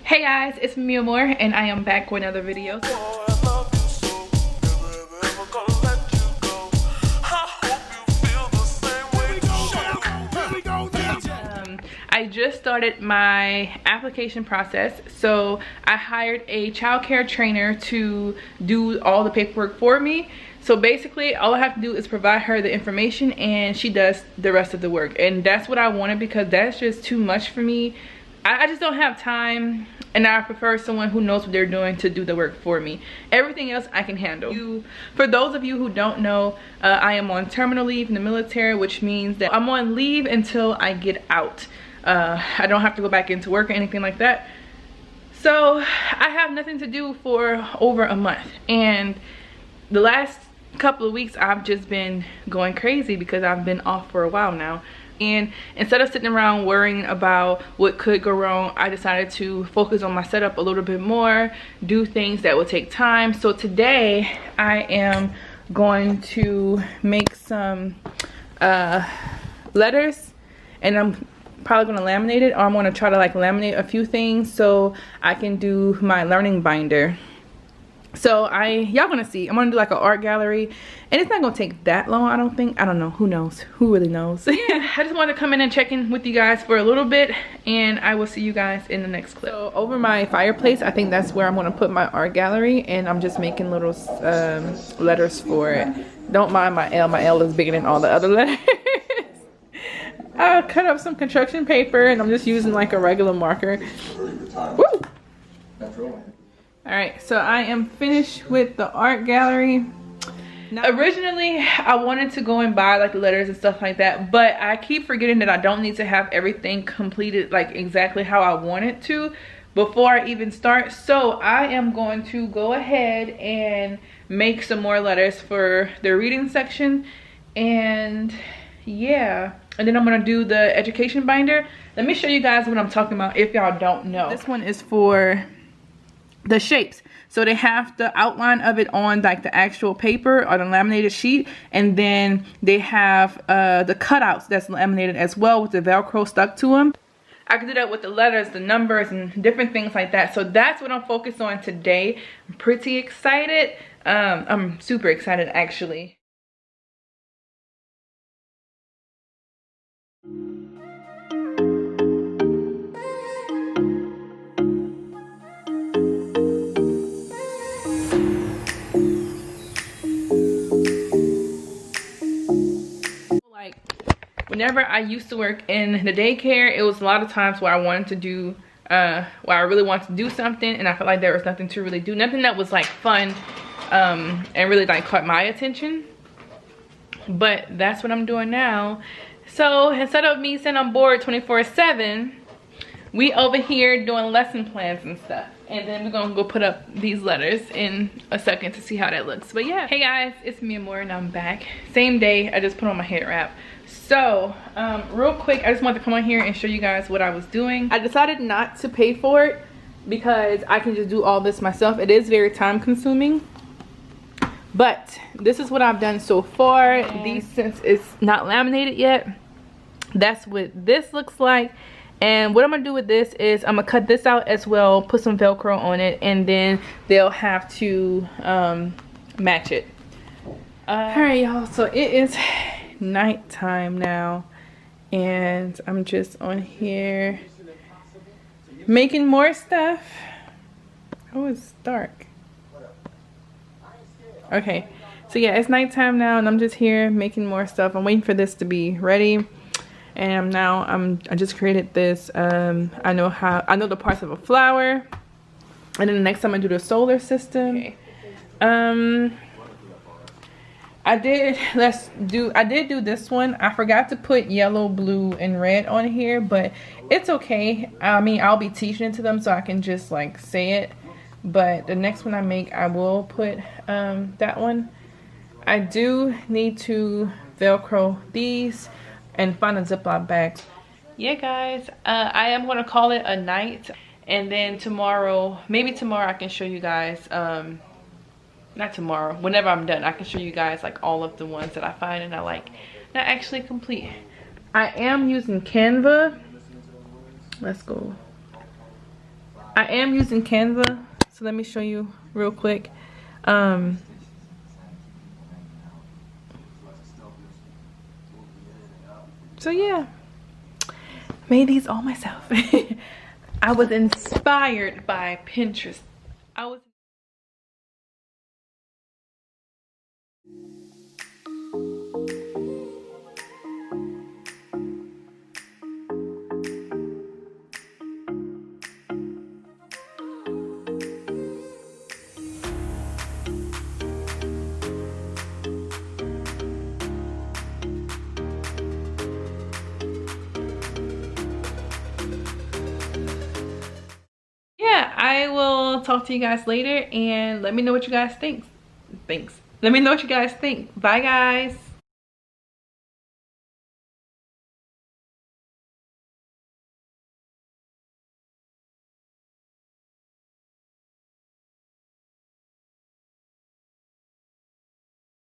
Hey guys, it's Mia Moore and I am back with another video. I just started my application process, so I hired a childcare trainer to do all the paperwork for me. So basically all I have to do is provide her the information and she does the rest of the work, and that's what I wanted because that's just too much for me. I just don't have time, and I prefer someone who knows what they're doing to do the work for me. Everything else I can handle. For those of you who don't know, I am on terminal leave in the military, which means that I'm on leave until I get out. I don't have to go back into work or anything like that. So I have nothing to do for over a month, and the last couple of weeks I've just been going crazy because I've been off for a while now. And instead of sitting around worrying about what could go wrong, I decided to focus on my setup a little bit more, do things that will take time. So today I am going to make some letters, and I'm probably going to laminate it, or I'm going to try to like laminate a few things so I can do my learning binder. So y'all gonna see, I'm gonna do like an art gallery, and it's not gonna take that long, I don't think. I don't know, who knows, who really knows. Yeah, I just wanted to come in and check in with you guys for a little bit, and I will see you guys in the next clip. So over my fireplace, I think that's where I'm gonna put my art gallery, and I'm just making little letters for it. Don't mind my L is bigger than all the other letters. I cut up some construction paper, and I'm just using like a regular marker. Woo! Alright, so I am finished with the art gallery. Now, originally, I wanted to go and buy like the letters and stuff like that, but I keep forgetting that I don't need to have everything completed like exactly how I want it to before I even start. So I am going to go ahead and make some more letters for the reading section, and yeah. And then I'm gonna do the education binder. Let me show you guys what I'm talking about if y'all don't know. This one is for the shapes, so they have the outline of it on like the actual paper or the laminated sheet, and then they have the cutouts that's laminated as well with the Velcro stuck to them. I can do that with the letters, the numbers, and different things like that. So that's what I'm focused on today. I'm pretty excited. I'm super excited actually. Whenever I used to work in the daycare, it was a lot of times where I wanted to do, where I really wanted to do something, and I felt like there was nothing to really do, nothing that was like fun, and really like caught my attention. But that's what I'm doing now. So instead of me sitting on board 24/7, we over here doing lesson plans and stuff. And then we're gonna go put up these letters in a second to see how that looks. But yeah, hey guys, it's Mia Moore and I'm back. Same day, I just put on my head wrap. So real quick, I just wanted to come on here and show you guys what I was doing. I decided not to pay for it because I can just do all this myself. It is very time consuming, but this is what I've done so far. And since it's not laminated yet, that's what this looks like. And what I'm gonna do with this is I'm gonna cut this out as well, put some Velcro on it, and then they'll have to match it. Alright y'all, so it is nighttime now, and I'm just on here making more stuff. Oh, it's dark. Okay, so yeah, it's nighttime now, and I'm just here making more stuff. I'm waiting for this to be ready. And now I just created this. I know the parts of a flower, and then the next time I do the solar system. Okay. I did do this one. I forgot to put yellow, blue, and red on here, but it's okay. I mean, I'll be teaching it to them, so I can just like say it. But the next one I make, I will put that one. I do need to Velcro these and find a Ziploc bag. Yeah guys, I am gonna call it a night, and then tomorrow, maybe tomorrow I can show you guys, not tomorrow, whenever I'm done, I can show you guys like all of the ones that I find and I like, not actually complete. I am using Canva. Let's go. I am using Canva, so let me show you real quick. So yeah, made these all myself. I was inspired by Pinterest. Yeah, I will talk to you guys later and let me know what you guys think. Thanks. Let me know what you guys think. Bye guys.